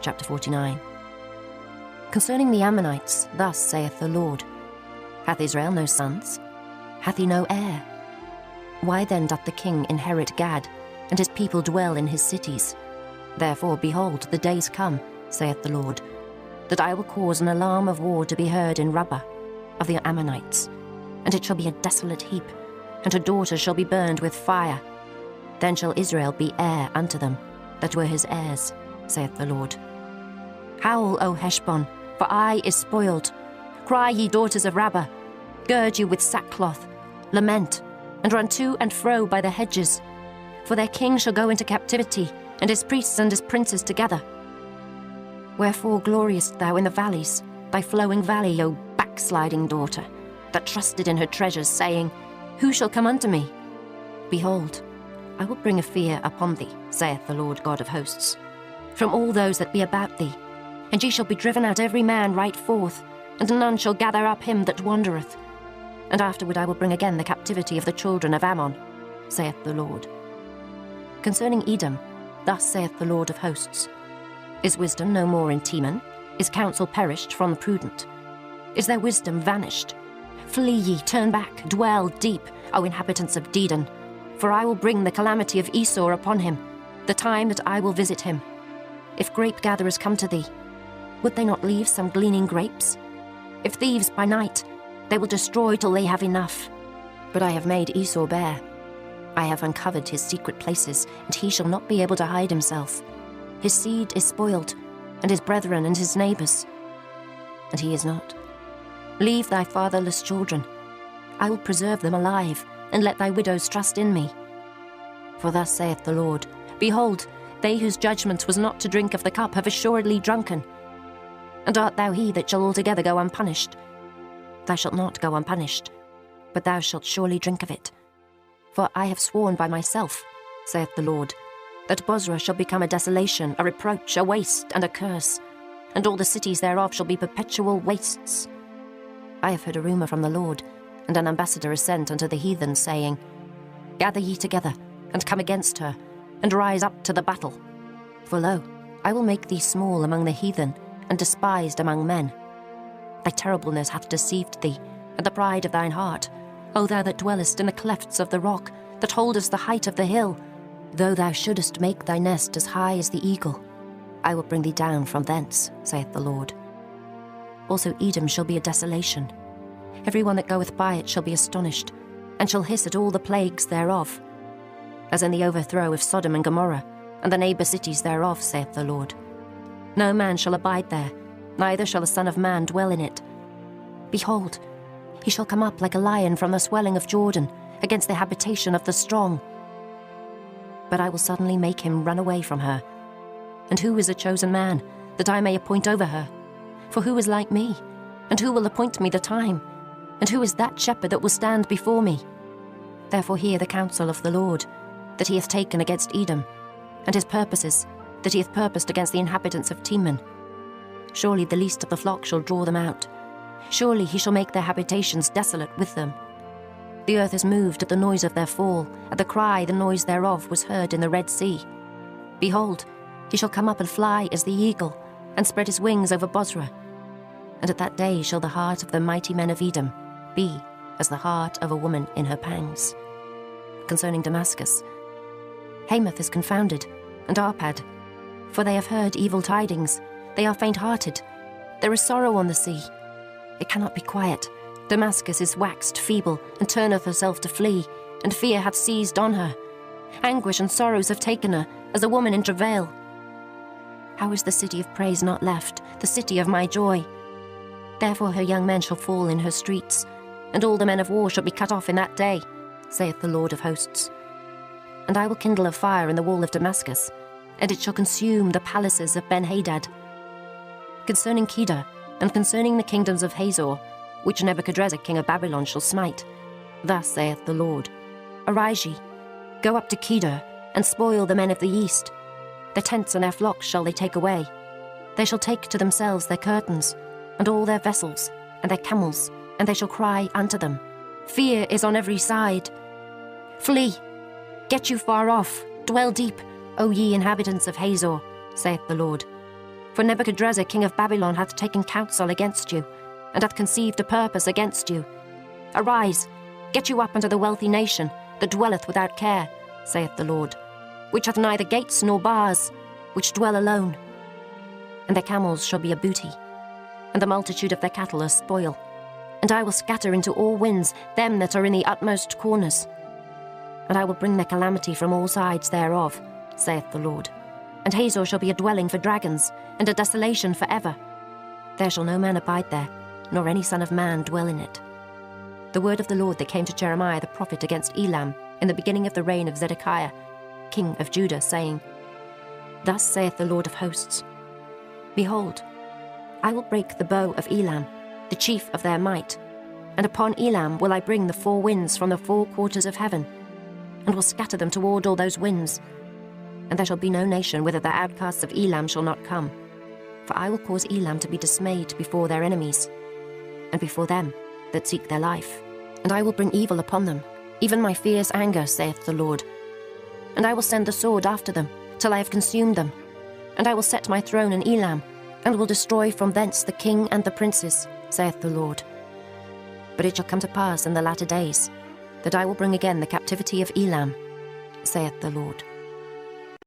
Chapter 49. Concerning the Ammonites, thus saith the Lord, Hath Israel no sons? Hath he no heir? Why then doth the king inherit Gad, and his people dwell in his cities? Therefore, behold, the days come, saith the Lord, that I will cause an alarm of war to be heard in Rabbah of the Ammonites, and it shall be a desolate heap, and her daughters shall be burned with fire. Then shall Israel be heir unto them, that were his heirs, saith the Lord. Howl, O Heshbon, for Ai is spoiled. Cry, ye daughters of Rabbah, gird you with sackcloth, lament, and run to and fro by the hedges. For their king shall go into captivity, and his priests and his princes together. Wherefore gloriest thou in the valleys, thy flowing valley, O backsliding daughter, that trusted in her treasures, saying, Who shall come unto me? Behold, I will bring a fear upon thee, saith the Lord God of hosts, from all those that be about thee, and ye shall be driven out every man right forth, and none shall gather up him that wandereth. And afterward I will bring again the captivity of the children of Ammon, saith the Lord. Concerning Edom, thus saith the Lord of hosts, Is wisdom no more in Teman? Is counsel perished from the prudent? Is their wisdom vanished? Flee ye, turn back, dwell deep, O inhabitants of Dedan, for I will bring the calamity of Esau upon him, the time that I will visit him. If grape-gatherers come to thee, would they not leave some gleaning grapes? If thieves by night, they will destroy till they have enough. But I have made Esau bare. I have uncovered his secret places, and he shall not be able to hide himself. His seed is spoiled, and his brethren and his neighbors, and he is not. Leave thy fatherless children. I will preserve them alive, and let thy widows trust in me. For thus saith the Lord, Behold, they whose judgment was not to drink of the cup have assuredly drunken. And art thou he that shall altogether go unpunished? Thou shalt not go unpunished, but thou shalt surely drink of it. For I have sworn by myself, saith the Lord, that Bozrah shall become a desolation, a reproach, a waste, and a curse, and all the cities thereof shall be perpetual wastes. I have heard a rumour from the Lord, and an ambassador is sent unto the heathen, saying, Gather ye together, and come against her, and rise up to the battle. For lo, I will make thee small among the heathen, and despised among men. Thy terribleness hath deceived thee, and the pride of thine heart, O thou that dwellest in the clefts of the rock, that holdest the height of the hill. Though thou shouldest make thy nest as high as the eagle, I will bring thee down from thence, saith the Lord. Also Edom shall be a desolation. Every one that goeth by it shall be astonished, and shall hiss at all the plagues thereof, as in the overthrow of Sodom and Gomorrah, and the neighbour cities thereof, saith the Lord. No man shall abide there, neither shall a son of man dwell in it. Behold, he shall come up like a lion from the swelling of Jordan, against the habitation of the strong. But I will suddenly make him run away from her. And who is a chosen man, that I may appoint over her? For who is like me? And who will appoint me the time? And who is that shepherd that will stand before me? Therefore hear the counsel of the Lord, that he hath taken against Edom, and his purposes, that he hath purposed against the inhabitants of Teman. Surely the least of the flock shall draw them out. Surely he shall make their habitations desolate with them. The earth is moved at the noise of their fall, at the cry the noise thereof was heard in the Red Sea. Behold, he shall come up and fly as the eagle, and spread his wings over Bozrah. And at that day shall the heart of the mighty men of Edom be as the heart of a woman in her pangs. Concerning Damascus, Hamath is confounded, and Arpad, for they have heard evil tidings. They are faint-hearted. There is sorrow on the sea. It cannot be quiet. Damascus is waxed feeble, and turneth herself to flee, and fear hath seized on her. Anguish and sorrows have taken her, as a woman in travail. How is the city of praise not left, the city of my joy? Therefore her young men shall fall in her streets, and all the men of war shall be cut off in that day, saith the Lord of hosts. And I will kindle a fire in the wall of Damascus, and it shall consume the palaces of Ben-Hadad. Concerning Kedar, and concerning the kingdoms of Hazor, which Nebuchadrezzar king of Babylon shall smite, thus saith the Lord, Arise ye, go up to Kedar, and spoil the men of the east. Their tents and their flocks shall they take away. They shall take to themselves their curtains, and all their vessels, and their camels, and they shall cry unto them, Fear is on every side. Flee, get you far off, dwell deep, O ye inhabitants of Hazor, saith the Lord. For Nebuchadrezzar king of Babylon hath taken counsel against you, and hath conceived a purpose against you. Arise, get you up unto the wealthy nation, that dwelleth without care, saith the Lord, which hath neither gates nor bars, which dwell alone. And their camels shall be a booty, and the multitude of their cattle a spoil. And I will scatter into all winds them that are in the utmost corners. And I will bring their calamity from all sides thereof, saith the Lord. And Hazor shall be a dwelling for dragons, and a desolation for ever. There shall no man abide there, nor any son of man dwell in it. The word of the Lord that came to Jeremiah the prophet against Elam in the beginning of the reign of Zedekiah, king of Judah, saying, Thus saith the Lord of hosts, Behold, I will break the bow of Elam, the chief of their might, and upon Elam will I bring the four winds from the four quarters of heaven, and will scatter them toward all those winds. And there shall be no nation whither the outcasts of Elam shall not come. For I will cause Elam to be dismayed before their enemies, and before them that seek their life. And I will bring evil upon them, even my fierce anger, saith the Lord. And I will send the sword after them, till I have consumed them. And I will set my throne in Elam, and will destroy from thence the king and the princes, saith the Lord. But it shall come to pass in the latter days, that I will bring again the captivity of Elam, saith the Lord.